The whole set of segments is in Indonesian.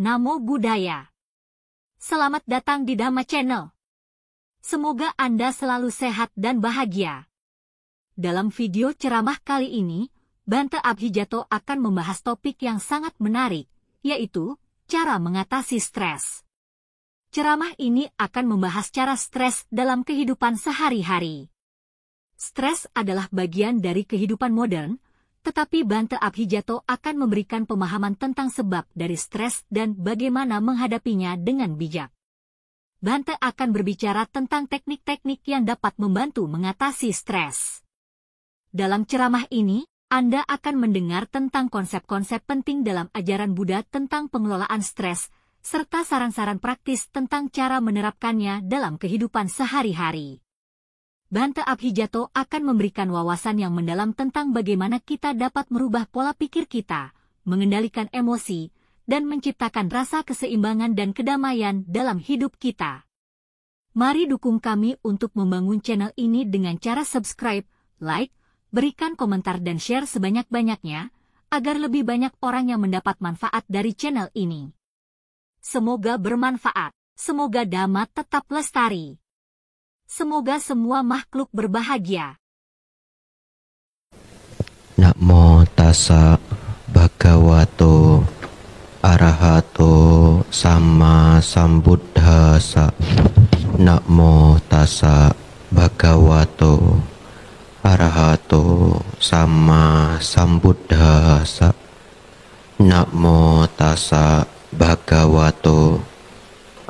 Namo Buddhaya. Selamat datang di Dhamma Channel. Semoga Anda selalu sehat dan bahagia. Dalam video ceramah kali ini, Bhante Abhijato akan membahas topik yang sangat menarik, yaitu cara mengatasi stres. Ceramah ini akan membahas cara stres dalam kehidupan sehari-hari. Stres adalah bagian dari kehidupan modern, tetapi Bhante Abhijato akan memberikan pemahaman tentang sebab dari stres dan bagaimana menghadapinya dengan bijak. Bhante akan berbicara tentang teknik-teknik yang dapat membantu mengatasi stres. Dalam ceramah ini, Anda akan mendengar tentang konsep-konsep penting dalam ajaran Buddha tentang pengelolaan stres, serta saran-saran praktis tentang cara menerapkannya dalam kehidupan sehari-hari. Bhante Abhijato akan memberikan wawasan yang mendalam tentang bagaimana kita dapat merubah pola pikir kita, mengendalikan emosi, dan menciptakan rasa keseimbangan dan kedamaian dalam hidup kita. Mari dukung kami untuk membangun channel ini dengan cara subscribe, like, berikan komentar dan share sebanyak-banyaknya, agar lebih banyak orang yang mendapat manfaat dari channel ini. Semoga bermanfaat, semoga Dhamma tetap lestari. Semoga semua makhluk berbahagia. Namo tassa bhagavato arahato sama sambuddhassa. Namo tassa bhagavato arahato sama sambuddhassa. Namo tassa bhagavato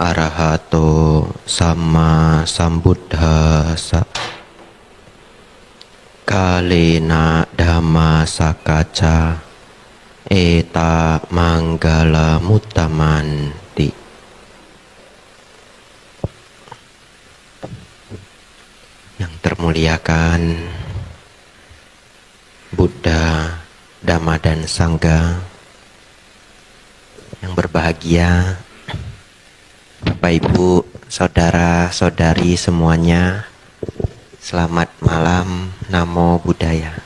arahato sama sambuddhassa. Kalena dhamma sakaca eta manggala mutamanti. Yang termuliakan Buddha, Dhamma dan Sangha, yang berbahagia Bapak Ibu, saudara-saudari semuanya, selamat malam, Namo Buddhaya.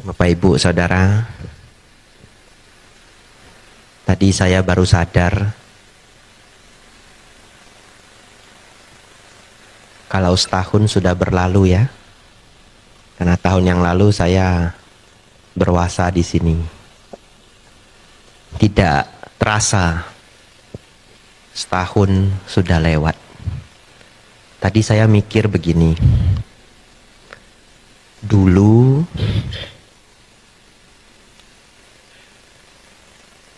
Bapak Ibu, saudara, tadi saya baru sadar kalau setahun sudah berlalu ya, karena tahun yang lalu saya berwasa di sini. Tidak terasa setahun sudah lewat. Tadi saya mikir begini. Dulu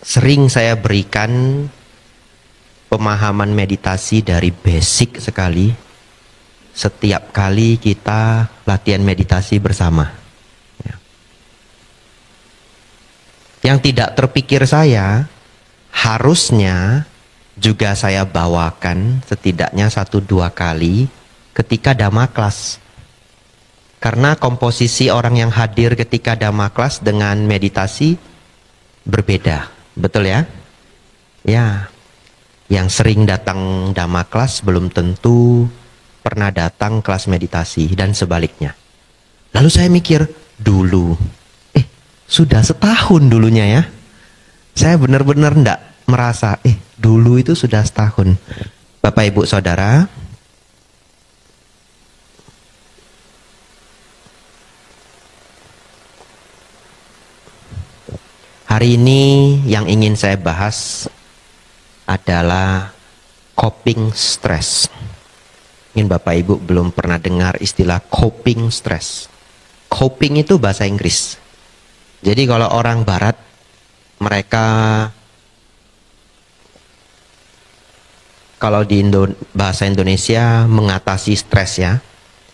sering saya berikan pemahaman meditasi dari basic sekali setiap kali kita latihan meditasi bersama. Yang tidak terpikir saya, harusnya juga saya bawakan setidaknya 1-2 kali ketika Dhamma kelas. Karena komposisi orang yang hadir ketika Dhamma kelas dengan meditasi berbeda. Betul ya? Ya, yang sering datang Dhamma kelas belum tentu pernah datang kelas meditasi dan sebaliknya. Lalu saya mikir, dulu sudah setahun dulunya ya. Saya benar-benar enggak merasa, dulu itu sudah setahun. Bapak Ibu Saudara, hari ini yang ingin saya bahas adalah coping stress. Mungkin Bapak Ibu belum pernah dengar istilah coping stress. Coping itu bahasa Inggris. Jadi kalau orang barat, mereka kalau di bahasa Indonesia mengatasi stres ya.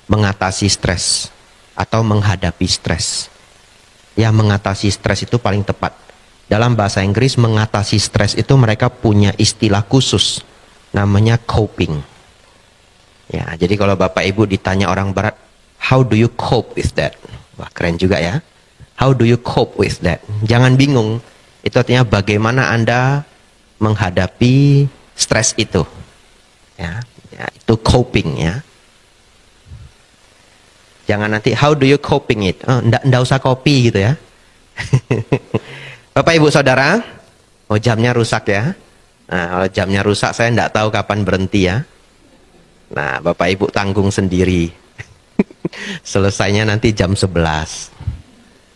Mengatasi stres atau menghadapi stres. Ya, mengatasi stres itu paling tepat. Dalam bahasa Inggris mengatasi stres itu mereka punya istilah khusus. Namanya coping. Ya, jadi kalau Bapak Ibu ditanya orang barat, how do you cope with that? Wah, keren juga ya. How do you cope with that? Jangan bingung. Itu artinya bagaimana Anda menghadapi stres itu. Ya, itu coping ya. Jangan nanti how do you coping it? Oh, ndak usah copy gitu ya. Bapak Ibu Saudara, oh jamnya rusak ya. Nah, kalau jamnya rusak saya ndak tahu kapan berhenti ya. Nah, Bapak Ibu tanggung sendiri. Selesainya nanti jam 11.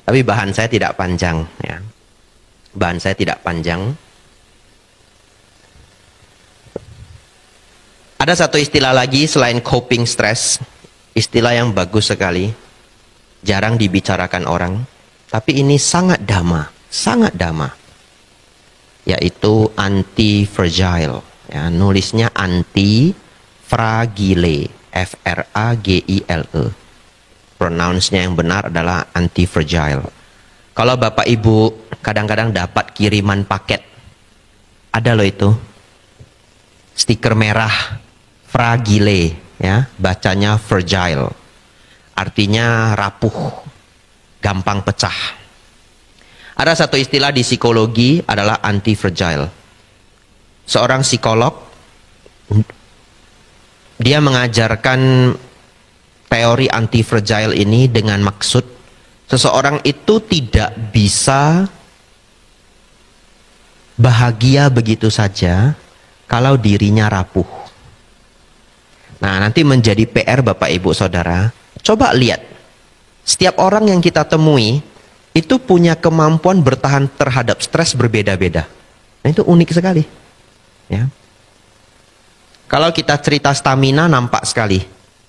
Tapi bahan saya tidak panjang ya. Bahan saya tidak panjang. Ada satu istilah lagi selain coping stress, istilah yang bagus sekali, jarang dibicarakan orang, tapi ini sangat dhamma, yaitu anti-fragile. Ya, nulisnya anti-fragile, F-R-A-G-I-L-E. Pronounce-nya yang benar adalah anti-fragile. Kalau Bapak Ibu kadang-kadang dapat kiriman paket, ada loh itu, stiker merah, fragile, ya, bacanya fragile, artinya rapuh, gampang pecah. Ada satu istilah di psikologi adalah anti-fragile. Seorang psikolog, dia mengajarkan teori anti-fragile ini dengan maksud seseorang itu tidak bisa bahagia begitu saja kalau dirinya rapuh. Nah, nanti menjadi PR Bapak Ibu Saudara, coba lihat, setiap orang yang kita temui itu punya kemampuan bertahan terhadap stres berbeda-beda. Nah, itu unik sekali. Ya. Kalau kita cerita stamina nampak sekali.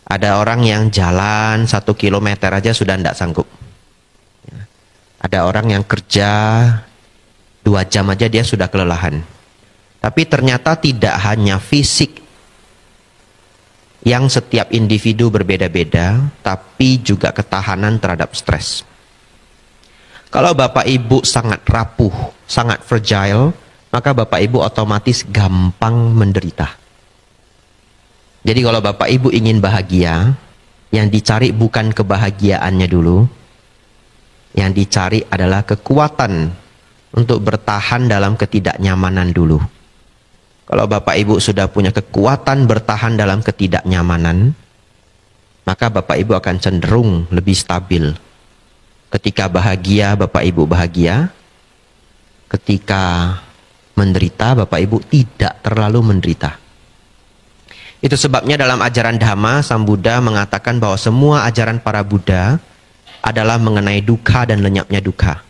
Ada orang yang jalan 1 kilometer aja sudah tidak sanggup. Ya. Ada orang yang kerja 2 jam aja dia sudah kelelahan. Tapi ternyata tidak hanya fisik yang setiap individu berbeda-beda, tapi juga ketahanan terhadap stres. Kalau Bapak Ibu sangat rapuh, sangat fragile, maka Bapak Ibu otomatis gampang menderita. Jadi kalau Bapak Ibu ingin bahagia, yang dicari bukan kebahagiaannya dulu, yang dicari adalah kekuatan untuk bertahan dalam ketidaknyamanan dulu. Kalau Bapak Ibu sudah punya kekuatan bertahan dalam ketidaknyamanan, maka Bapak Ibu akan cenderung lebih stabil. Ketika bahagia, Bapak Ibu bahagia. Ketika menderita, Bapak Ibu tidak terlalu menderita. Itu sebabnya dalam ajaran Dhamma, Sang Buddha mengatakan bahwa semua ajaran para Buddha adalah mengenai dukkha dan lenyapnya dukkha.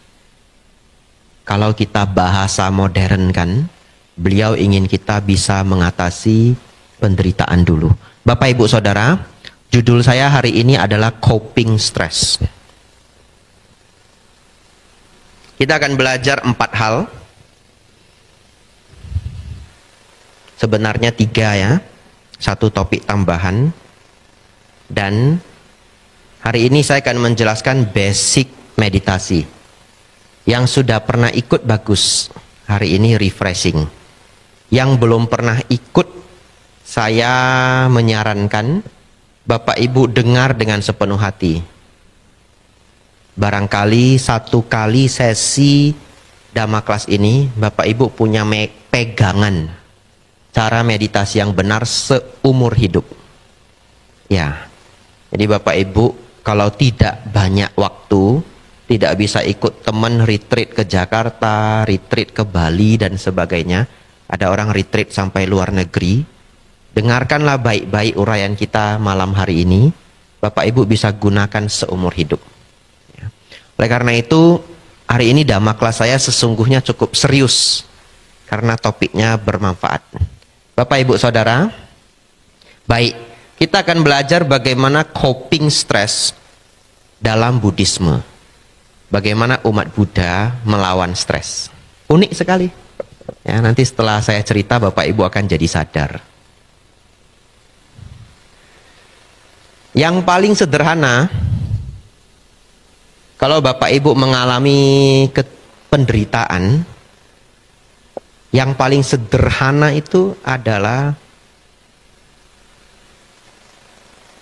Kalau kita bahasa modern kan, beliau ingin kita bisa mengatasi penderitaan dulu. Bapak Ibu Saudara, judul saya hari ini adalah coping stress. Kita akan belajar 4 hal. Sebenarnya 3 ya. 1 topik tambahan. Dan hari ini saya akan menjelaskan basic meditasi. Yang sudah pernah ikut bagus. Hari ini refreshing. Yang belum pernah ikut, saya menyarankan Bapak Ibu dengar dengan sepenuh hati. Barangkali 1 kali sesi Dhamma kelas ini, Bapak Ibu punya pegangan cara meditasi yang benar seumur hidup. Ya, jadi Bapak Ibu kalau tidak banyak waktu, tidak bisa ikut teman retreat ke Jakarta, retreat ke Bali dan sebagainya. Ada orang retreat sampai luar negeri. Dengarkanlah baik-baik uraian kita malam hari ini. Bapak Ibu bisa gunakan seumur hidup. Ya. Oleh karena itu, hari ini Dhamma kelas saya sesungguhnya cukup serius. Karena topiknya bermanfaat. Bapak Ibu Saudara, baik, kita akan belajar bagaimana coping stress dalam Buddhisme. Bagaimana umat Buddha melawan stres. Unik sekali. Ya, nanti setelah saya cerita Bapak Ibu akan jadi sadar. Yang paling sederhana, kalau Bapak Ibu mengalami penderitaan, yang paling sederhana itu adalah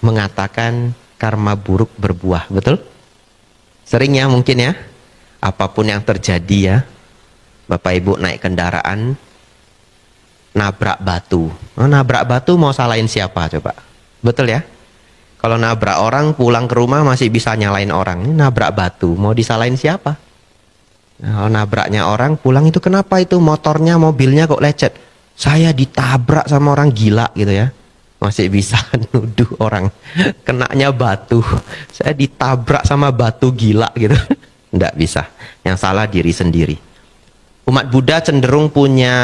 mengatakan karma buruk berbuah, betul? Sering ya mungkin ya, apapun yang terjadi ya, Bapak Ibu naik kendaraan, nabrak batu. Oh, nabrak batu mau salahin siapa coba? Betul ya? Kalau nabrak orang pulang ke rumah masih bisa nyalain orang. Ini nabrak batu, mau disalahin siapa? Nah, kalau nabraknya orang pulang itu kenapa itu motornya, mobilnya kok lecet? Saya ditabrak sama orang gila gitu ya. Masih bisa nuduh orang. Kenanya batu. Saya ditabrak sama batu gila gitu. Nggak bisa. Yang salah diri sendiri. Umat Buddha cenderung punya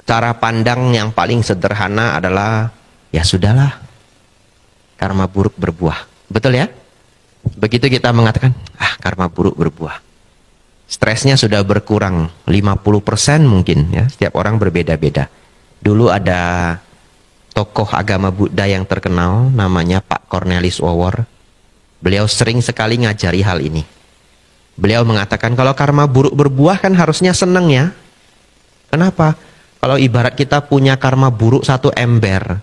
cara pandang yang paling sederhana adalah ya sudahlah, karma buruk berbuah. Betul ya? Begitu kita mengatakan, karma buruk berbuah. Stresnya sudah berkurang 50% mungkin ya. Setiap orang berbeda-beda. Dulu ada tokoh agama Buddha yang terkenal namanya Pak Cornelis Wawor. Beliau sering sekali ngajari hal ini. Beliau mengatakan kalau karma buruk berbuah kan harusnya seneng ya. Kenapa? Kalau ibarat kita punya karma buruk satu ember,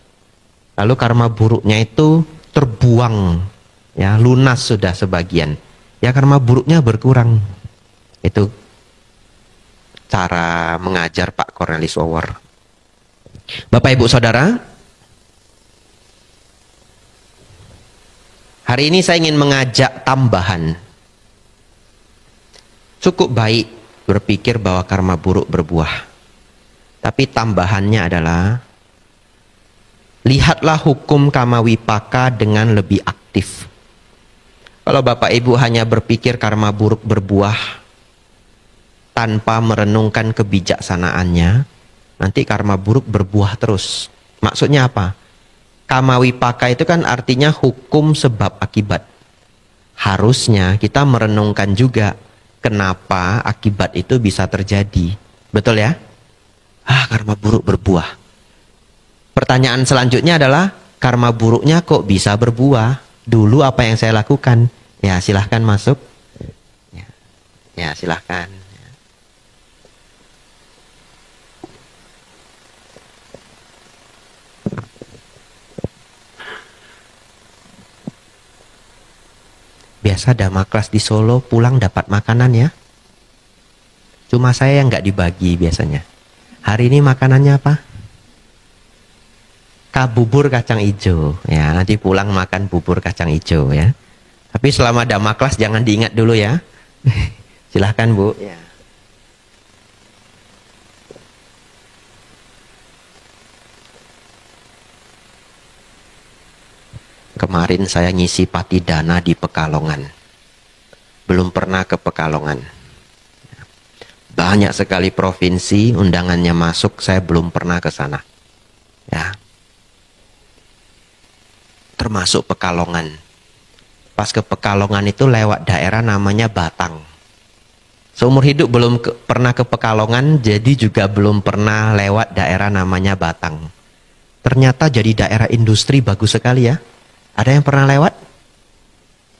lalu karma buruknya itu terbuang, ya lunas sudah sebagian, ya karma buruknya berkurang. Itu cara mengajar Pak Cornelis Wawor. Bapak Ibu Saudara, hari ini saya ingin mengajak tambahan. Cukup baik berpikir bahwa karma buruk berbuah. Tapi tambahannya adalah, lihatlah hukum kama wipaka dengan lebih aktif. Kalau Bapak Ibu hanya berpikir karma buruk berbuah tanpa merenungkan kebijaksanaannya, nanti karma buruk berbuah terus. Maksudnya apa? Kama wipaka itu kan artinya hukum sebab akibat. Harusnya kita merenungkan juga kenapa akibat itu bisa terjadi. Betul ya? Karma buruk berbuah. Pertanyaan selanjutnya adalah, karma buruknya kok bisa berbuah? Dulu apa yang saya lakukan? Ya silahkan masuk. Ya silahkan. Biasa dhamma kelas di Solo pulang dapat makanan ya. Cuma saya yang nggak dibagi biasanya. Hari ini makanannya apa? Bubur kacang hijau. Ya, nanti pulang makan bubur kacang hijau ya. Tapi selama dhamma kelas jangan diingat dulu ya. Silahkan Bu. Ya. Kemarin saya ngisi Patidana di Pekalongan. Belum pernah ke Pekalongan. Banyak sekali provinsi undangannya masuk, saya belum pernah ke sana. Ya. Termasuk Pekalongan. Pas ke Pekalongan itu lewat daerah namanya Batang. Seumur hidup belum pernah ke Pekalongan, jadi juga belum pernah lewat daerah namanya Batang. Ternyata jadi daerah industri bagus sekali ya. Ada yang pernah lewat?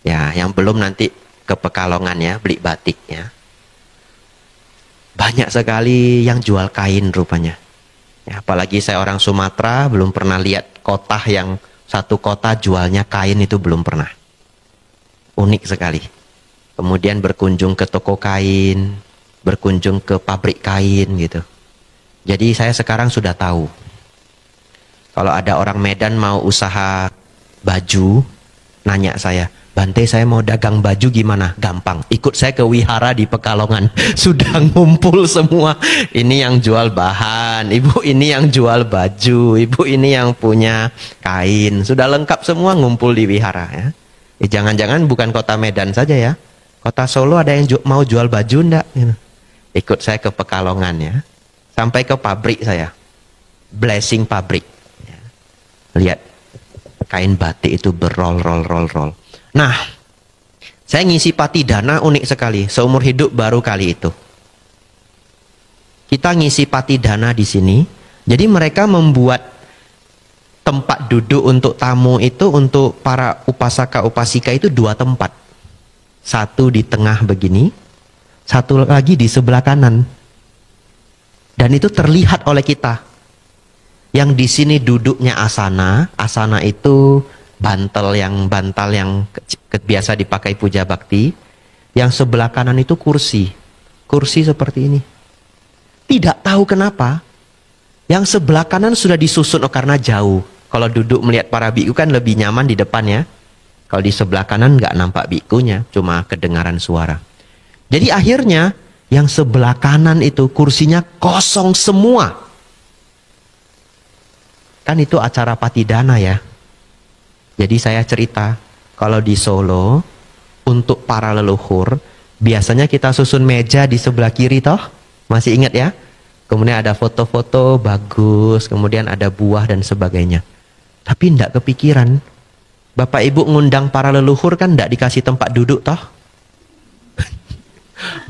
Ya, yang belum nanti ke Pekalongan ya, beli batik ya. Banyak sekali yang jual kain rupanya. Ya, apalagi saya orang Sumatera, belum pernah lihat kota yang satu kota jualnya kain, itu belum pernah. Unik sekali. Kemudian berkunjung ke toko kain, berkunjung ke pabrik kain gitu. Jadi saya sekarang sudah tahu. Kalau ada orang Medan mau usaha baju, nanya saya, Bante saya mau dagang baju gimana? Gampang, ikut saya ke wihara di Pekalongan. Sudah ngumpul semua. Ini yang jual bahan, ibu ini yang jual baju, ibu ini yang punya kain. Sudah lengkap semua ngumpul di wihara ya. Jangan-jangan bukan kota Medan saja ya. Kota Solo ada yang mau jual baju enggak? Ikut saya ke Pekalongan ya. Sampai ke pabrik saya. Blessing pabrik. Ya. Lihat kain batik itu berroll. Nah, saya ngisi Patidana unik sekali. Seumur hidup baru kali itu. Kita ngisi Patidana di sini. Jadi mereka membuat tempat duduk untuk tamu itu, untuk para upasaka upasika itu 2 tempat. Satu di tengah begini, satu lagi di sebelah kanan. Dan itu terlihat oleh kita. Yang di sini duduknya asana. Asana itu bantal yang biasa dipakai puja bakti. Yang sebelah kanan itu kursi. Kursi seperti ini. Tidak tahu kenapa yang sebelah kanan sudah disusun karena jauh. Kalau duduk melihat para biku kan lebih nyaman di depan ya. Kalau di sebelah kanan nggak nampak bikunya, cuma kedengaran suara. Jadi akhirnya yang sebelah kanan itu kursinya kosong semua. Kan itu acara Patidana ya. Jadi saya cerita, kalau di Solo untuk para leluhur biasanya kita susun meja di sebelah kiri toh. Masih ingat ya? Kemudian ada foto-foto bagus, kemudian ada buah dan sebagainya. Tapi tidak kepikiran, Bapak Ibu ngundang para leluhur kan tidak dikasih tempat duduk toh.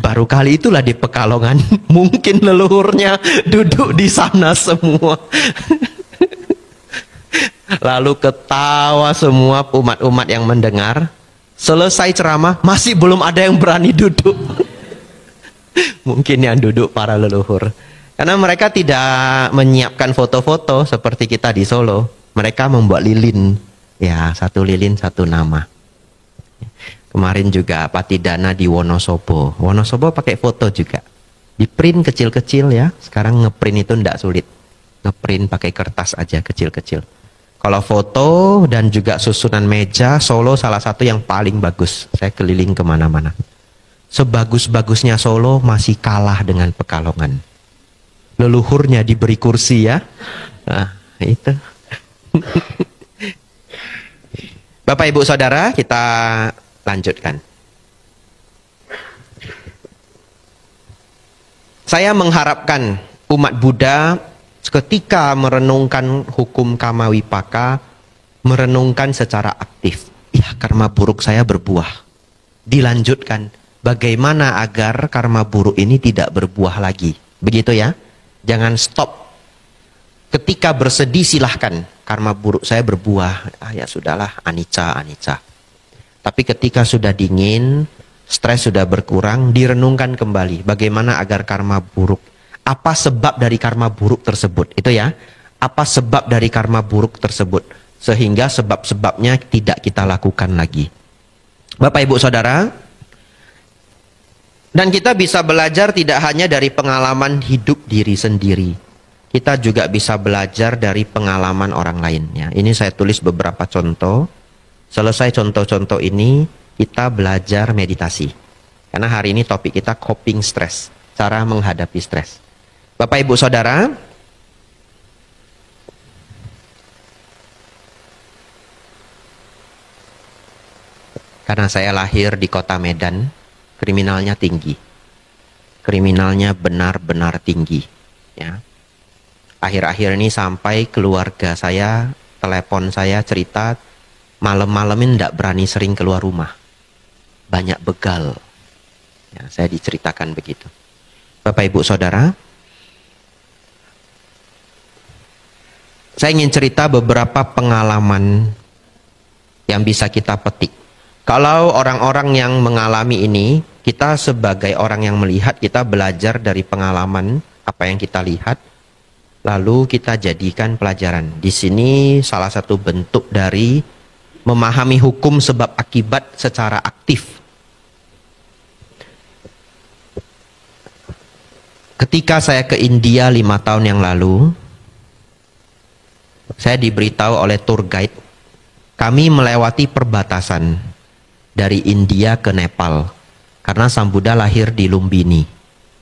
Baru kali itulah di Pekalongan mungkin leluhurnya duduk di sana semua. Lalu ketawa semua umat-umat yang mendengar. Selesai ceramah masih belum ada yang berani duduk. Mungkin yang duduk para leluhur. Karena mereka tidak menyiapkan foto-foto seperti kita di Solo. Mereka membuat lilin. Ya, satu lilin satu nama. Kemarin juga Patidana di Wonosobo. Wonosobo pakai foto juga. Di print kecil-kecil ya. Sekarang ngeprint itu tidak sulit. Ngeprint pakai kertas aja kecil-kecil. Kalau foto dan juga susunan meja, Solo salah satu yang paling bagus. Saya keliling kemana-mana. Sebagus-bagusnya Solo masih kalah dengan Pekalongan. Leluhurnya diberi kursi ya. Nah, itu. Bapak Ibu Saudara, kita lanjutkan. Saya mengharapkan umat Buddha ketika merenungkan hukum Kama Wipaka, merenungkan secara aktif. Ya, karma buruk saya berbuah. Dilanjutkan, bagaimana agar karma buruk ini tidak berbuah lagi. Begitu ya. Jangan stop. Ketika bersedih silahkan. Karma buruk saya berbuah. Ya sudahlah, anicca, anicca. Tapi ketika sudah dingin, stres sudah berkurang, direnungkan kembali. Bagaimana agar karma buruk. Apa sebab dari karma buruk tersebut? Itu ya. Apa sebab dari karma buruk tersebut? Sehingga sebab-sebabnya tidak kita lakukan lagi. Bapak Ibu Saudara, dan kita bisa belajar tidak hanya dari pengalaman hidup diri sendiri. Kita juga bisa belajar dari pengalaman orang lain. Ya. Ini saya tulis beberapa contoh. Selesai contoh-contoh ini, kita belajar meditasi. Karena hari ini topik kita coping stress. Cara menghadapi stres. Bapak Ibu Saudara, karena saya lahir di kota Medan, kriminalnya tinggi. Kriminalnya benar-benar tinggi. Ya. Akhir-akhir ini sampai keluarga saya, telepon saya cerita, malam-malam ini tidak berani sering keluar rumah. Banyak begal. Ya, saya diceritakan begitu. Bapak Ibu Saudara, saya ingin cerita beberapa pengalaman yang bisa kita petik. Kalau orang-orang yang mengalami ini, kita sebagai orang yang melihat, kita belajar dari pengalaman apa yang kita lihat, lalu kita jadikan pelajaran. Di sini salah satu bentuk dari memahami hukum sebab akibat secara aktif. Ketika saya ke India 5 tahun yang lalu, saya diberitahu oleh tour guide, kami melewati perbatasan dari India ke Nepal. Karena Sang Buddha lahir di Lumbini.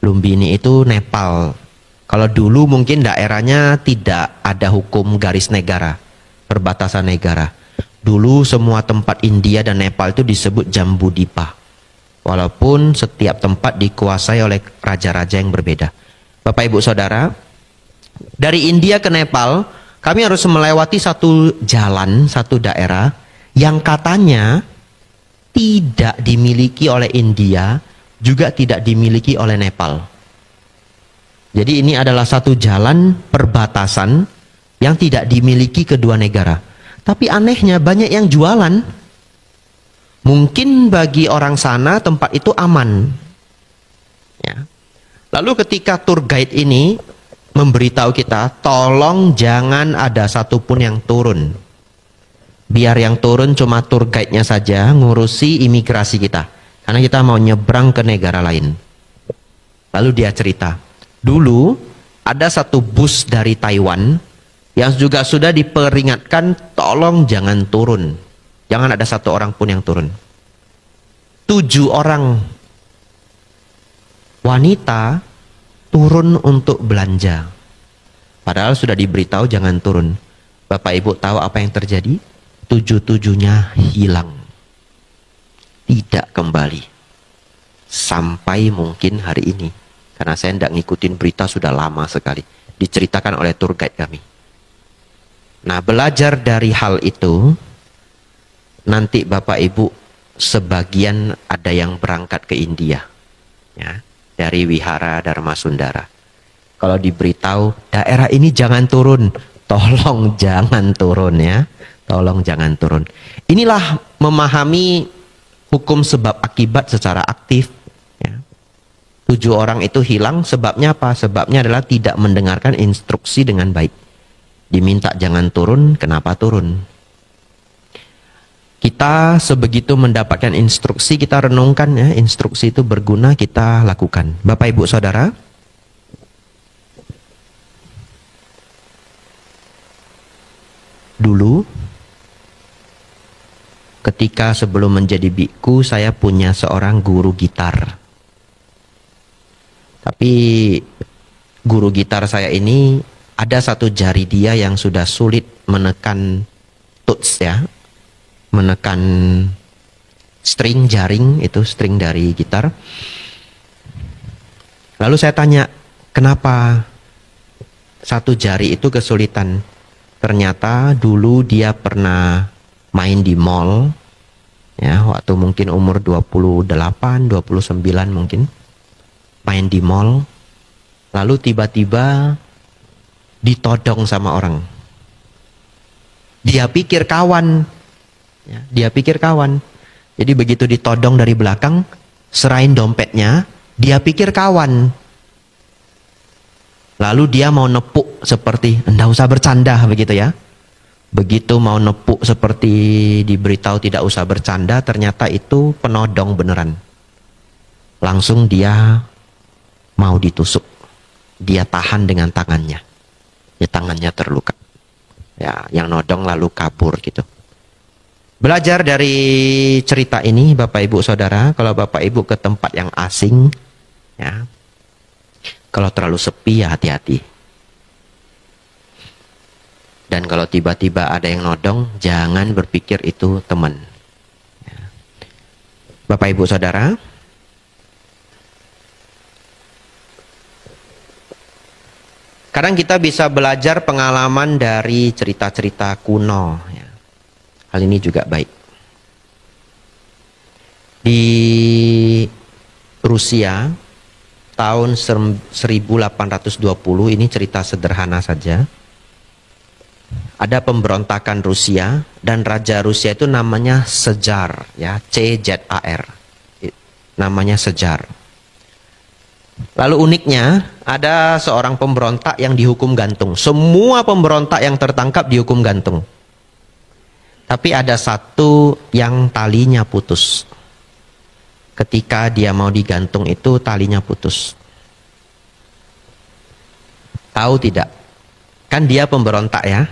Lumbini itu Nepal. Kalau dulu mungkin daerahnya tidak ada hukum garis negara, perbatasan negara. Dulu semua tempat India dan Nepal itu disebut Jambudipa. Walaupun setiap tempat dikuasai oleh raja-raja yang berbeda. Bapak Ibu Saudara, dari India ke Nepal, kami harus melewati satu jalan, satu daerah yang katanya tidak dimiliki oleh India, juga tidak dimiliki oleh Nepal. Jadi ini adalah satu jalan perbatasan yang tidak dimiliki kedua negara. Tapi anehnya banyak yang jualan. Mungkin bagi orang sana tempat itu aman. Ya. Lalu ketika tour guide ini memberitahu kita, tolong jangan ada satupun yang turun. Biar yang turun cuma tour guide-nya saja, ngurusi imigrasi kita. Karena kita mau nyebrang ke negara lain. Lalu dia cerita, dulu ada satu bus dari Taiwan Yang juga sudah diperingatkan, tolong jangan turun. Jangan ada satu orang pun yang turun. 7 orang wanita turun untuk belanja. Padahal sudah diberitahu jangan turun. Bapak Ibu tahu apa yang terjadi? 7-7-nya hilang. Tidak kembali. Sampai mungkin hari ini. Karena saya tidak ngikutin berita sudah lama sekali. Diceritakan oleh tour guide kami. Nah, belajar dari hal itu, nanti Bapak Ibu sebagian ada yang berangkat ke India. Ya, dari Wihara Dharma Sundara. Kalau diberitahu, daerah ini jangan turun. Tolong jangan turun ya. Tolong jangan turun. Inilah memahami hukum sebab akibat secara aktif. Ya. 7 orang itu hilang, sebabnya apa? Sebabnya adalah tidak mendengarkan instruksi dengan baik. Diminta jangan turun, kenapa turun? Kita sebegitu mendapatkan instruksi, kita renungkan ya, instruksi itu berguna, kita lakukan. Bapak Ibu Saudara, dulu ketika sebelum menjadi biku, saya punya seorang guru gitar. Tapi guru gitar saya ini ada satu jari dia yang sudah sulit menekan tuts ya. Menekan string jaring, itu string dari gitar. Lalu saya tanya, kenapa satu jari itu kesulitan? Ternyata dulu dia pernah main di mall, ya, waktu mungkin umur 28, 29 mungkin. Main di mall, lalu tiba-tiba ditodong sama orang. Dia pikir kawan. Ya, dia pikir kawan. Jadi begitu ditodong dari belakang, serahin dompetnya, dia pikir kawan. Lalu dia mau nepuk seperti, enggak usah bercanda begitu ya. Begitu mau nepuk seperti diberitahu tidak usah bercanda, ternyata itu penodong beneran. Langsung dia mau ditusuk. Dia tahan dengan tangannya. Ya, tangannya terluka. Ya, yang nodong lalu kabur gitu. Belajar dari cerita ini Bapak Ibu Saudara, kalau Bapak Ibu ke tempat yang asing, ya, kalau terlalu sepi ya hati-hati. Dan kalau tiba-tiba ada yang nodong, jangan berpikir itu teman. Ya. Bapak Ibu Saudara, kadang kita bisa belajar pengalaman dari cerita-cerita kuno. Ya. Hal ini juga baik. Di Rusia, tahun 1820, ini cerita sederhana saja. Ada pemberontakan Rusia, dan Raja Rusia itu namanya Cezar. Ya, C-Z-A-R. Namanya Cezar. Lalu uniknya, ada seorang pemberontak yang dihukum gantung. Semua pemberontak yang tertangkap dihukum gantung. Tapi ada satu yang talinya putus. Ketika dia mau digantung itu talinya putus. Tahu tidak? Kan dia pemberontak ya.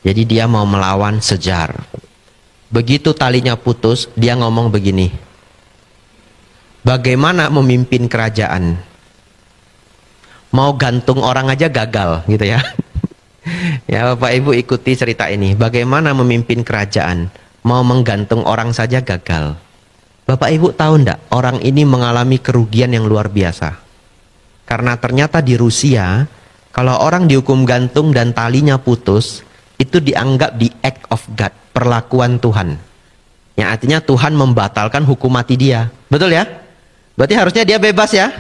Jadi dia mau melawan Cezar. Begitu talinya putus, dia ngomong begini. Bagaimana memimpin kerajaan? Mau gantung orang aja gagal gitu ya. Ya Bapak Ibu ikuti cerita ini. Bagaimana memimpin kerajaan? Mau menggantung orang saja gagal. Bapak Ibu tahu enggak? Orang ini mengalami kerugian yang luar biasa. Karena ternyata di Rusia, kalau orang dihukum gantung dan talinya putus, itu dianggap the act of God, perlakuan Tuhan. Yang artinya Tuhan membatalkan hukum mati dia. Betul ya? Berarti harusnya dia bebas ya?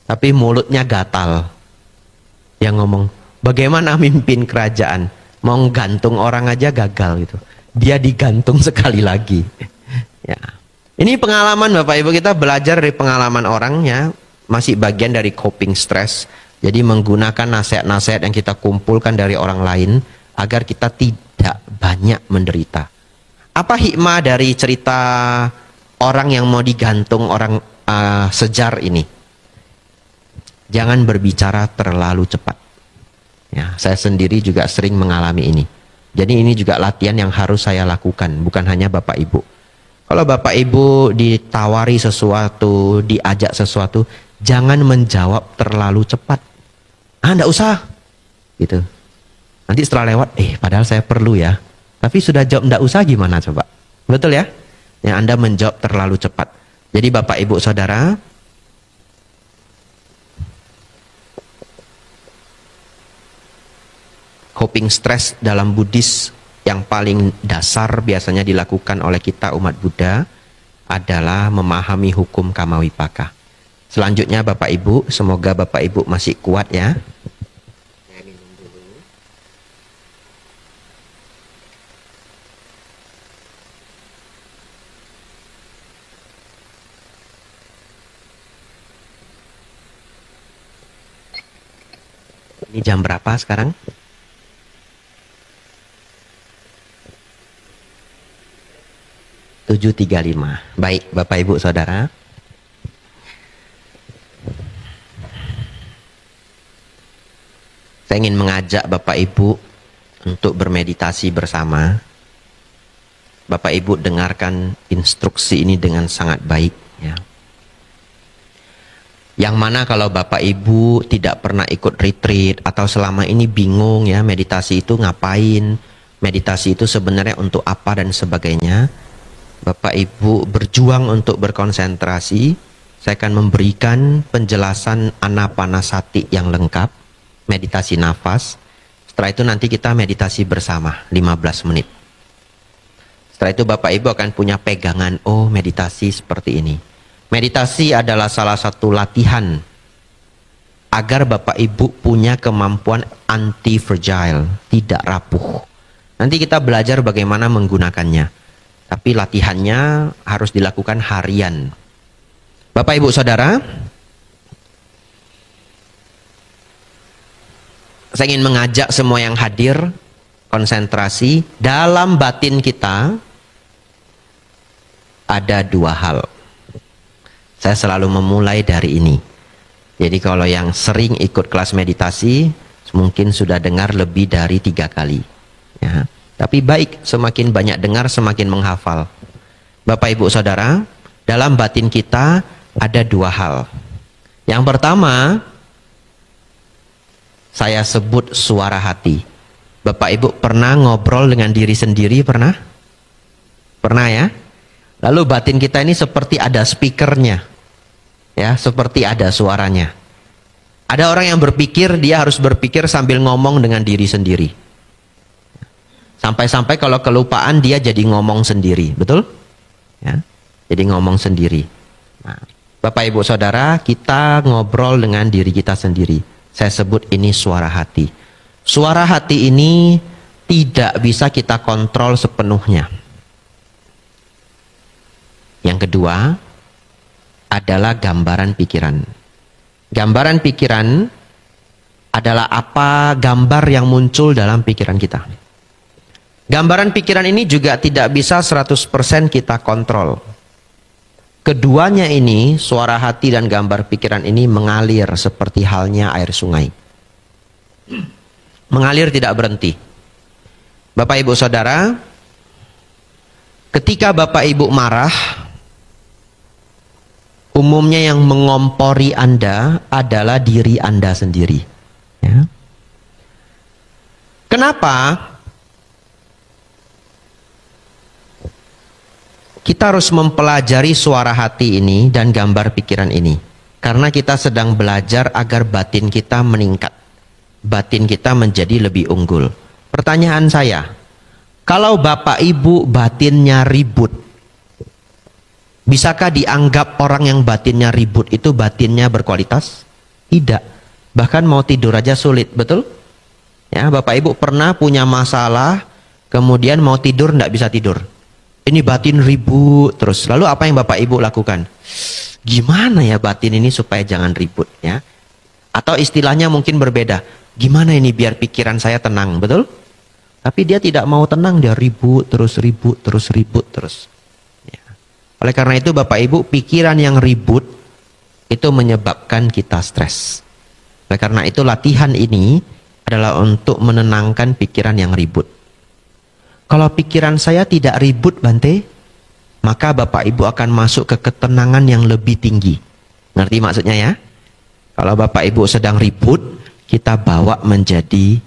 Tapi mulutnya gatal. Yang ngomong, bagaimana mimpin kerajaan? Mau gantung orang aja gagal gitu. Dia digantung sekali lagi. Ya. Ini pengalaman Bapak Ibu, kita belajar dari pengalaman orang ya. Masih bagian dari coping stress. Jadi menggunakan nasihat-nasihat yang kita kumpulkan dari orang lain agar kita tidak banyak menderita. Apa hikmah dari cerita orang yang mau digantung orang Cezar ini? Jangan berbicara terlalu cepat. Ya, saya sendiri juga sering mengalami ini. Jadi ini juga latihan yang harus saya lakukan, bukan hanya Bapak Ibu. Kalau Bapak Ibu ditawari sesuatu, diajak sesuatu, jangan menjawab terlalu cepat. Enggak usah. Gitu. Nanti setelah lewat, padahal saya perlu ya. Tapi sudah jawab enggak usah gimana coba? Betul ya? Yang Anda menjawab terlalu cepat. Jadi Bapak Ibu Saudara, coping stress dalam Buddhis yang paling dasar biasanya dilakukan oleh kita umat Buddha adalah memahami hukum Kamawipaka. Selanjutnya Bapak Ibu, semoga Bapak Ibu masih kuat ya. Saya minum dulu. Ini jam berapa sekarang? 7.35. Baik, Bapak Ibu Saudara. Saya ingin mengajak Bapak Ibu untuk bermeditasi bersama. Bapak Ibu dengarkan instruksi ini dengan sangat baik ya. Yang mana kalau Bapak Ibu tidak pernah ikut retreat atau selama ini bingung ya, meditasi itu ngapain? Meditasi itu sebenarnya untuk apa dan sebagainya. Bapak Ibu berjuang untuk berkonsentrasi. Saya akan memberikan penjelasan Anapanasati yang lengkap, meditasi nafas. Setelah itu nanti kita meditasi bersama 15 menit. Setelah itu Bapak Ibu akan punya pegangan, oh meditasi seperti ini. Meditasi adalah salah satu latihan agar Bapak Ibu punya kemampuan anti-fragile, tidak rapuh. Nanti kita belajar bagaimana menggunakannya. Tapi latihannya harus dilakukan harian. Bapak Ibu Saudara, saya ingin mengajak semua yang hadir konsentrasi. Dalam batin kita ada dua hal. Saya selalu memulai dari ini. Jadi kalau yang sering ikut kelas meditasi mungkin sudah dengar lebih dari 3 kali ya. Tapi baik, semakin banyak dengar, semakin menghafal. Bapak Ibu Saudara, dalam batin kita ada dua hal. Yang pertama, saya sebut suara hati. Bapak Ibu pernah ngobrol dengan diri sendiri, pernah? Pernah ya? Lalu batin kita ini seperti ada speakernya. Ya, seperti ada suaranya. Ada orang yang berpikir, dia harus berpikir sambil ngomong dengan diri sendiri. Sampai-sampai kalau kelupaan dia jadi ngomong sendiri, betul? Ya, jadi ngomong sendiri. Nah, Bapak Ibu Saudara, kita ngobrol dengan diri kita sendiri. Saya sebut ini suara hati. Suara hati ini tidak bisa kita kontrol sepenuhnya. Yang kedua adalah gambaran pikiran. Gambaran pikiran adalah apa gambar yang muncul dalam pikiran kita. Gambaran pikiran ini juga tidak bisa 100% kita kontrol. Keduanya ini, suara hati dan gambar pikiran ini mengalir seperti halnya air sungai. Mengalir tidak berhenti. Bapak Ibu Saudara, ketika Bapak Ibu marah, umumnya yang mengompori Anda adalah diri Anda sendiri. Ya. Kenapa? Kita harus mempelajari suara hati ini dan gambar pikiran ini. Karena kita sedang belajar agar batin kita meningkat. Batin kita menjadi lebih unggul. Pertanyaan saya, kalau Bapak Ibu batinnya ribut, bisakah dianggap orang yang batinnya ribut itu batinnya berkualitas? Tidak. Bahkan mau tidur aja sulit, betul? Ya, Bapak Ibu pernah punya masalah, kemudian mau tidur tidak bisa tidur. Ini batin ribut terus. Lalu apa yang Bapak Ibu lakukan? Gimana ya batin ini supaya jangan ribut ya? Atau istilahnya mungkin berbeda. Gimana ini biar pikiran saya tenang, betul? Tapi dia tidak mau tenang, dia ribut terus, ribut terus, ribut terus. Ya. Oleh karena itu Bapak Ibu, pikiran yang ribut itu menyebabkan kita stres. Oleh karena itu latihan ini adalah untuk menenangkan pikiran yang ribut. Kalau pikiran saya tidak ribut, Bante, maka Bapak Ibu akan masuk ke ketenangan yang lebih tinggi. Ngerti maksudnya ya? Kalau Bapak Ibu sedang ribut, kita bawa menjadi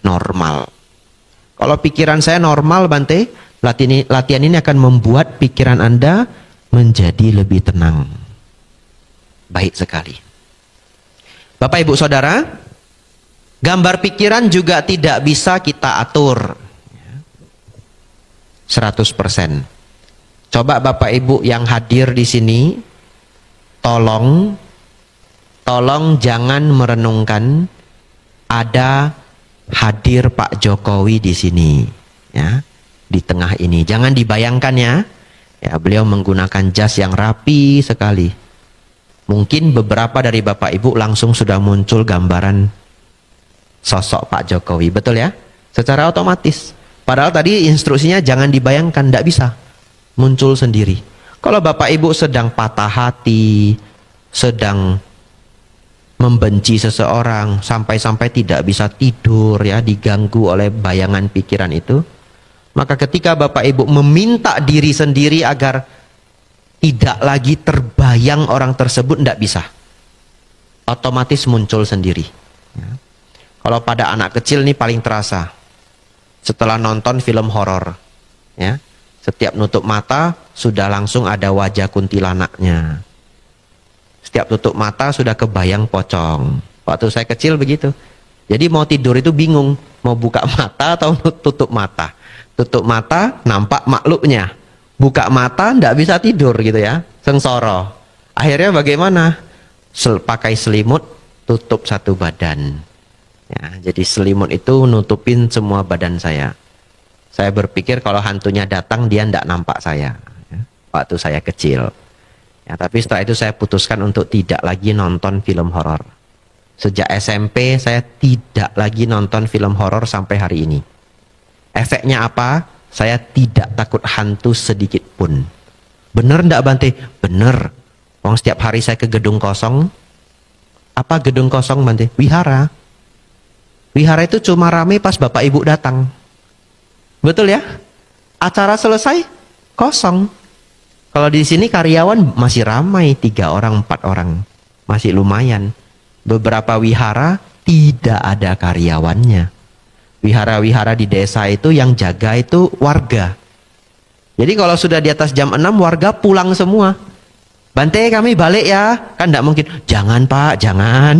normal. Kalau pikiran saya normal, Bante, latihan ini akan membuat pikiran Anda menjadi lebih tenang. Baik sekali. Bapak Ibu Saudara, gambar pikiran juga tidak bisa kita atur 100%. Coba Bapak Ibu yang hadir di sini, tolong jangan merenungkan ada hadir Pak Jokowi di sini, ya, di tengah ini. Jangan dibayangkan ya, beliau menggunakan jas yang rapi sekali. Mungkin beberapa dari Bapak Ibu langsung sudah muncul gambaran sosok Pak Jokowi, betul ya? Secara otomatis. Padahal tadi instruksinya jangan dibayangkan, tidak bisa. Muncul sendiri. Kalau Bapak Ibu sedang patah hati, sedang membenci seseorang, sampai-sampai tidak bisa tidur ya, diganggu oleh bayangan pikiran itu, maka ketika Bapak Ibu meminta diri sendiri agar tidak lagi terbayang orang tersebut, tidak bisa. Otomatis muncul sendiri. Ya. Kalau pada anak kecil ini paling terasa. Setelah nonton film horor, ya, setiap nutup mata sudah langsung ada wajah kuntilanaknya. Setiap tutup mata sudah kebayang pocong. Waktu saya kecil begitu. Jadi mau tidur itu bingung, mau buka mata atau tutup mata. Tutup mata nampak makhluknya. Buka mata tidak bisa tidur gitu ya, sengsara. Akhirnya bagaimana? Pakai selimut, tutup satu badan. Ya, jadi selimut itu nutupin semua badan saya. Saya berpikir kalau hantunya datang dia tidak nampak saya. Ya, waktu saya kecil. Ya, tapi setelah itu saya putuskan untuk tidak lagi nonton film horor. Sejak SMP saya tidak lagi nonton film horor sampai hari ini. Efeknya apa? Saya tidak takut hantu sedikit pun. Bener ndak Bante? Bener. Wong setiap hari saya ke gedung kosong. Apa gedung kosong Bante? Wihara. Wihara itu cuma rame pas Bapak Ibu datang. Betul ya? Acara selesai, kosong. Kalau di sini karyawan masih ramai, 3 orang, 4 orang. Masih lumayan. Beberapa wihara tidak ada karyawannya. Wihara-wihara di desa itu yang jaga itu warga. Jadi kalau sudah di atas jam 6 warga pulang semua. Bante kami balik ya. Kan tidak mungkin. Jangan Pak, jangan.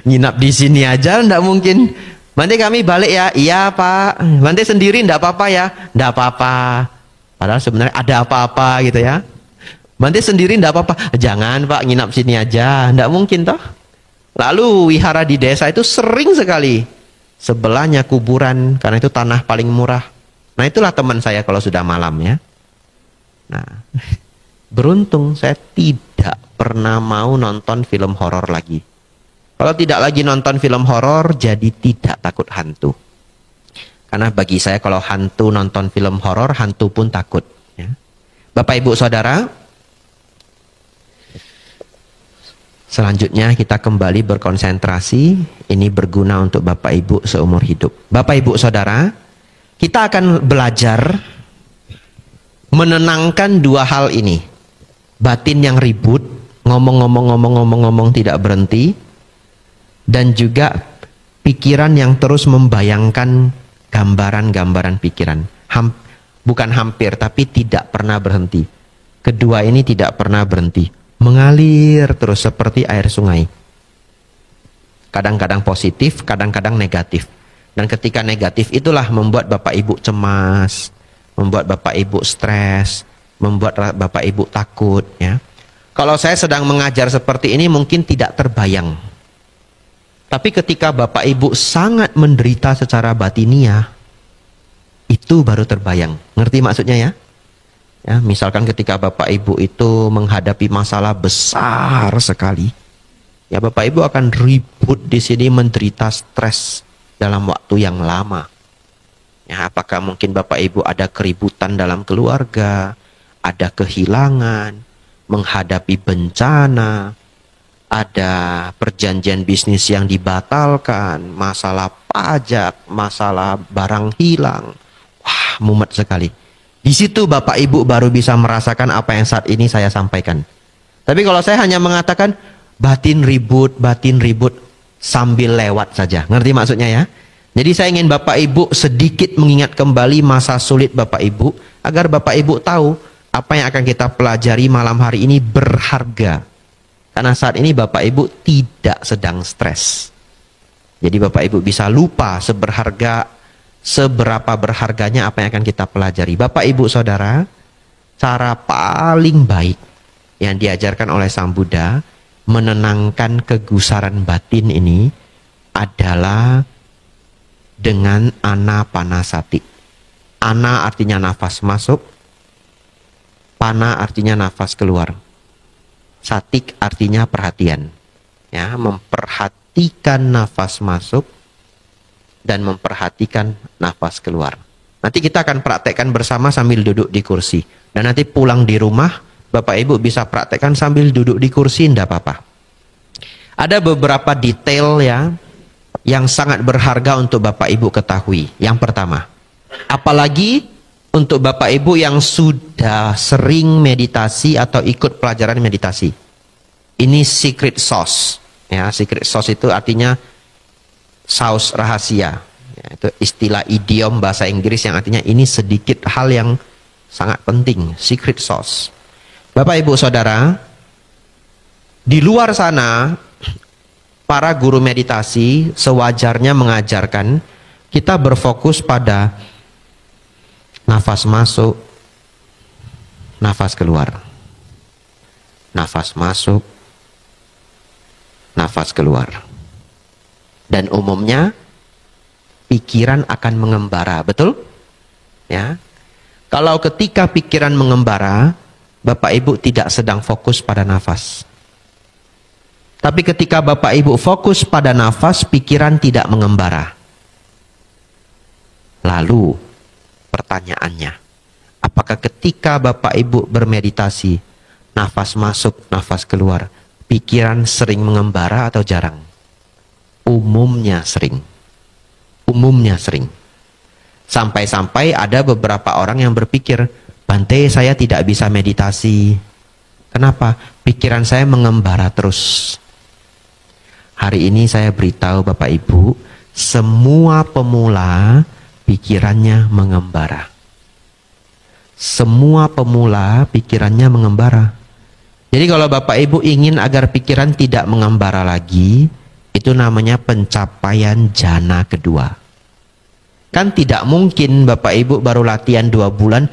Nginap di sini aja tidak mungkin. Bante kami balik ya. Iya Pak. Bante sendiri tidak apa-apa ya. Tidak apa-apa. Padahal sebenarnya ada apa-apa gitu ya. Bante sendiri tidak apa-apa. Jangan Pak, nginap sini aja. Tidak mungkin toh. Lalu wihara di desa itu sering sekali. Sebelahnya kuburan, karena itu tanah paling murah. Nah itulah teman saya kalau sudah malam ya. Nah, beruntung saya tidak pernah mau nonton film horor lagi. Kalau tidak lagi nonton film horor, jadi tidak takut hantu. Karena bagi saya kalau hantu nonton film horor, hantu pun takut. Ya. Bapak Ibu Saudara, selanjutnya kita kembali berkonsentrasi. Ini berguna untuk Bapak Ibu seumur hidup. Bapak Ibu Saudara, kita akan belajar menenangkan 2 hal ini. Batin yang ribut, ngomong tidak berhenti, dan juga pikiran yang terus membayangkan gambaran-gambaran pikiran. Bukan hampir, tapi tidak pernah berhenti. Kedua ini tidak pernah berhenti. Mengalir terus seperti air sungai. Kadang-kadang positif, kadang-kadang negatif. Dan ketika negatif itulah membuat Bapak Ibu cemas, membuat Bapak Ibu stres, membuat Bapak Ibu takut ya. Kalau saya sedang mengajar seperti ini mungkin tidak terbayang. Tapi ketika Bapak Ibu sangat menderita secara batiniah, itu baru terbayang. Ngerti maksudnya ya? Ya, misalkan ketika Bapak Ibu itu menghadapi masalah besar sekali, ya Bapak Ibu akan ribut di sini, menderita stres dalam waktu yang lama. Ya, apakah mungkin Bapak Ibu ada keributan dalam keluarga, ada kehilangan, menghadapi bencana, ada perjanjian bisnis yang dibatalkan, masalah pajak, masalah barang hilang. Wah, mumet sekali. Di situ Bapak Ibu baru bisa merasakan apa yang saat ini saya sampaikan. Tapi kalau saya hanya mengatakan batin ribut sambil lewat saja. Ngerti maksudnya ya? Jadi saya ingin Bapak Ibu sedikit mengingat kembali masa sulit Bapak Ibu, agar Bapak Ibu tahu apa yang akan kita pelajari malam hari ini berharga. Karena saat ini Bapak Ibu tidak sedang stres. Jadi Bapak Ibu bisa lupa seberapa berharganya apa yang akan kita pelajari. Bapak Ibu Saudara, cara paling baik yang diajarkan oleh Sang Buddha menenangkan kegusaran batin ini adalah dengan anapanasati. Ana artinya nafas masuk, pana artinya nafas keluar. Satik artinya perhatian. Ya, memperhatikan nafas masuk dan memperhatikan nafas keluar. Nanti kita akan praktekkan bersama sambil duduk di kursi. Dan nanti pulang di rumah, Bapak Ibu bisa praktekkan sambil duduk di kursi, tidak apa-apa. Ada beberapa detail ya, yang sangat berharga untuk Bapak Ibu ketahui. Yang pertama, apalagi untuk Bapak Ibu yang sudah sering meditasi atau ikut pelajaran meditasi. Ini secret sauce. Ya, secret sauce itu artinya saus rahasia. Ya, itu istilah idiom bahasa Inggris yang artinya ini sedikit hal yang sangat penting, secret sauce. Bapak Ibu Saudara, di luar sana para guru meditasi sewajarnya mengajarkan kita berfokus pada nafas masuk, nafas keluar. Nafas masuk, nafas keluar. Dan umumnya pikiran akan mengembara, betul? Ya. Kalau ketika pikiran mengembara, Bapak Ibu tidak sedang fokus pada nafas. Tapi ketika Bapak Ibu fokus pada nafas, pikiran tidak mengembara. Lalu pertanyaannya, apakah ketika Bapak Ibu bermeditasi, nafas masuk, nafas keluar, pikiran sering mengembara atau jarang? Umumnya sering. Umumnya sering. Sampai-sampai ada beberapa orang yang berpikir, Bante, saya tidak bisa meditasi. Kenapa? Pikiran saya mengembara terus. Hari ini saya beritahu Bapak Ibu, semua pemula pikirannya mengembara. Semua pemula pikirannya mengembara. Jadi kalau Bapak Ibu ingin agar pikiran tidak mengembara lagi, itu namanya pencapaian jana kedua. Kan tidak mungkin Bapak Ibu baru latihan 2 bulan,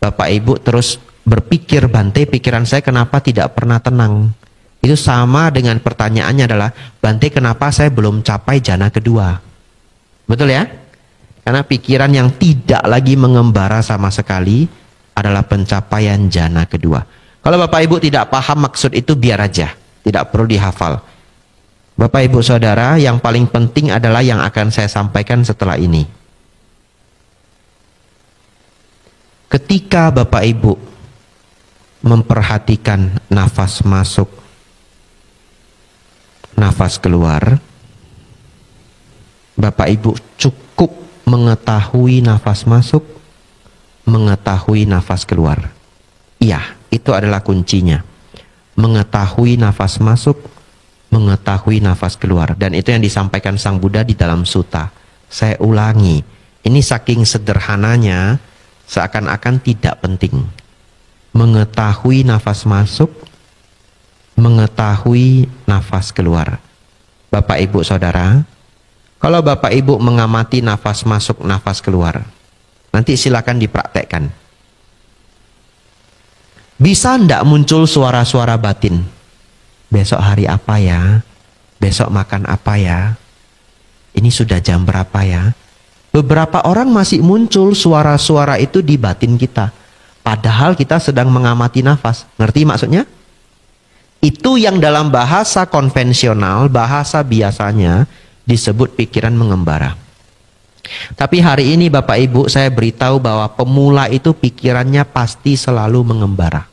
Bapak Ibu terus berpikir, Bante, pikiran saya kenapa tidak pernah tenang? Itu sama dengan pertanyaannya adalah, Bante, kenapa saya belum capai jana kedua? Betul ya? Karena pikiran yang tidak lagi mengembara sama sekali adalah pencapaian jana kedua. Kalau Bapak Ibu tidak paham maksud itu, biar aja, tidak perlu dihafal. Bapak Ibu Saudara, yang paling penting adalah yang akan saya sampaikan setelah ini. Ketika Bapak Ibu memperhatikan nafas masuk, nafas keluar, Bapak Ibu cukup mengetahui nafas masuk, mengetahui nafas keluar. Iya, itu adalah kuncinya. Mengetahui nafas masuk, mengetahui nafas keluar. Dan itu yang disampaikan Sang Buddha di dalam sutta. Saya ulangi, ini saking sederhananya, seakan-akan tidak penting. Mengetahui nafas masuk, mengetahui nafas keluar. Bapak Ibu Saudara, kalau Bapak Ibu mengamati nafas masuk, nafas keluar, nanti silakan dipraktekkan. Bisa ndak muncul suara-suara batin? Besok hari apa ya? Besok makan apa ya? Ini sudah jam berapa ya? Beberapa orang masih muncul suara-suara itu di batin kita. Padahal kita sedang mengamati nafas. Ngerti maksudnya? Itu yang dalam bahasa konvensional, bahasa biasanya disebut pikiran mengembara. Tapi hari ini Bapak Ibu, saya beritahu bahwa pemula itu pikirannya pasti selalu mengembara.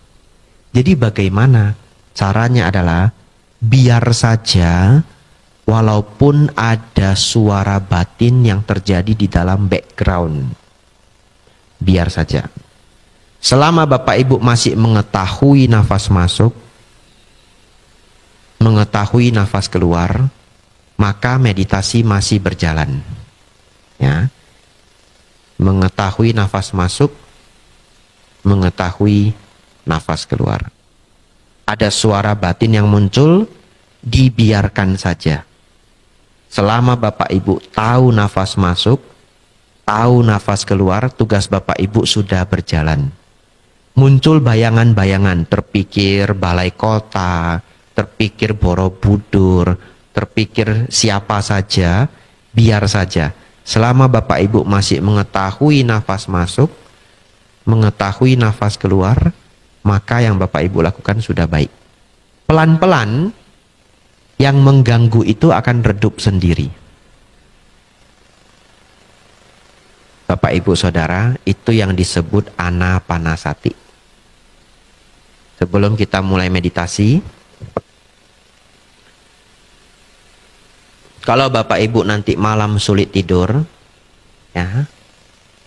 Jadi bagaimana? Caranya adalah biar saja walaupun ada suara batin yang terjadi di dalam background. Biar saja. Selama Bapak Ibu masih mengetahui nafas masuk, mengetahui nafas keluar, maka meditasi masih berjalan. Ya. Mengetahui nafas masuk, mengetahui nafas keluar. Ada suara batin yang muncul, dibiarkan saja. Selama Bapak Ibu tahu nafas masuk, tahu nafas keluar, tugas Bapak Ibu sudah berjalan. Muncul bayangan-bayangan, terpikir balai kota, terpikir Borobudur, terpikir siapa saja, biar saja. Selama Bapak Ibu masih mengetahui nafas masuk, mengetahui nafas keluar, maka yang Bapak Ibu lakukan sudah baik. Pelan-pelan, yang mengganggu itu akan redup sendiri. Bapak Ibu Saudara, itu yang disebut anapanasati. Sebelum kita mulai meditasi, kalau Bapak Ibu nanti malam sulit tidur, ya,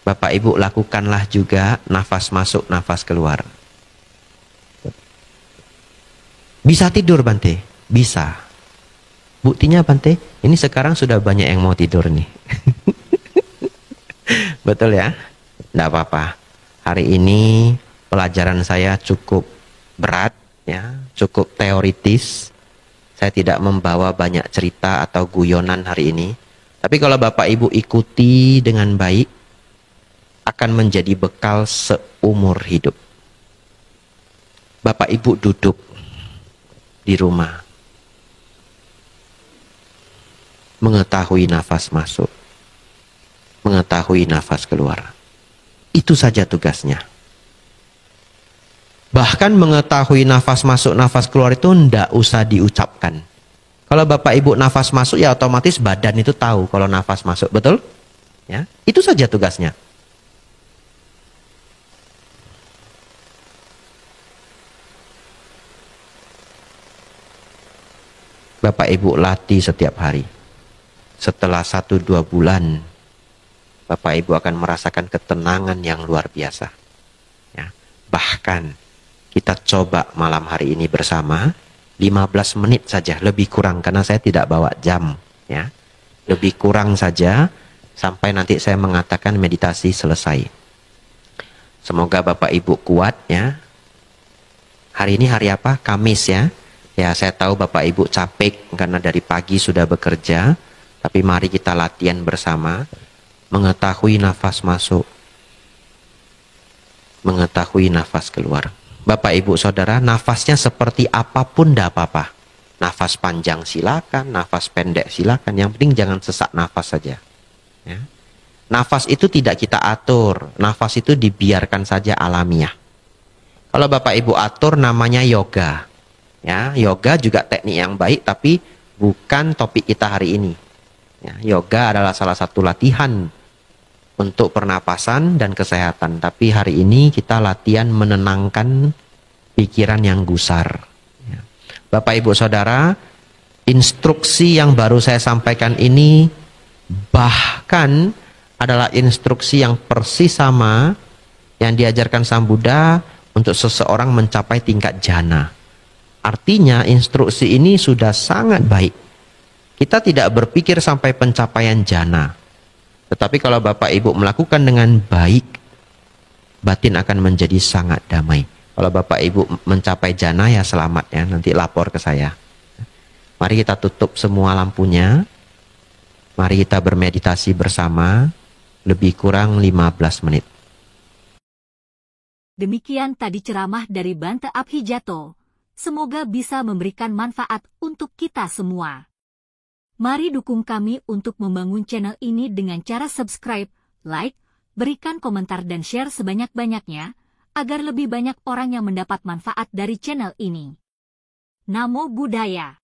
Bapak Ibu lakukanlah juga nafas masuk, nafas keluar. Bisa tidur Bante? Bisa. Buktinya Bante, ini sekarang sudah banyak yang mau tidur nih. Betul ya? Tidak apa-apa. Hari ini pelajaran saya cukup berat, ya, cukup teoritis. Saya tidak membawa banyak cerita atau guyonan hari ini. Tapi kalau Bapak Ibu ikuti dengan baik, akan menjadi bekal seumur hidup. Bapak Ibu duduk di rumah, mengetahui nafas masuk, mengetahui nafas keluar. Itu saja tugasnya. Bahkan mengetahui nafas masuk, nafas keluar itu tidak usah diucapkan. Kalau Bapak Ibu nafas masuk, ya otomatis badan itu tahu kalau nafas masuk, betul? Ya, itu saja tugasnya. Bapak Ibu latih setiap hari. Setelah 1-2 bulan, Bapak Ibu akan merasakan ketenangan yang luar biasa. Ya, bahkan kita coba malam hari ini bersama, 15 menit saja, lebih kurang karena saya tidak bawa jam, ya. Lebih kurang saja sampai nanti saya mengatakan meditasi selesai. Semoga Bapak Ibu kuat, ya. Hari ini hari apa? Kamis, ya. Ya, saya tahu Bapak Ibu capek karena dari pagi sudah bekerja, tapi mari kita latihan bersama, mengetahui nafas masuk, mengetahui nafas keluar. Bapak Ibu Saudara, nafasnya seperti apapun tidak apa-apa. Nafas panjang silakan, nafas pendek silakan. Yang penting jangan sesak nafas saja. Ya. Nafas itu tidak kita atur. Nafas itu dibiarkan saja alamiah. Kalau Bapak Ibu atur namanya yoga. Ya, yoga juga teknik yang baik, tapi bukan topik kita hari ini. Ya, yoga adalah salah satu latihan untuk pernapasan dan kesehatan. Tapi hari ini kita latihan menenangkan pikiran yang gusar. Ya. Bapak Ibu Saudara, instruksi yang baru saya sampaikan ini bahkan adalah instruksi yang persis sama yang diajarkan Sang Buddha untuk seseorang mencapai tingkat jana. Artinya instruksi ini sudah sangat baik. Kita tidak berpikir sampai pencapaian jana. Tetapi kalau Bapak Ibu melakukan dengan baik, batin akan menjadi sangat damai. Kalau Bapak Ibu mencapai jana, ya selamat ya, nanti lapor ke saya. Mari kita tutup semua lampunya. Mari kita bermeditasi bersama, lebih kurang 15 menit. Demikian tadi ceramah dari Bante Abhijato. Semoga bisa memberikan manfaat untuk kita semua. Mari dukung kami untuk membangun channel ini dengan cara subscribe, like, berikan komentar dan share sebanyak-banyaknya, agar lebih banyak orang yang mendapat manfaat dari channel ini. Namo Buddhaya.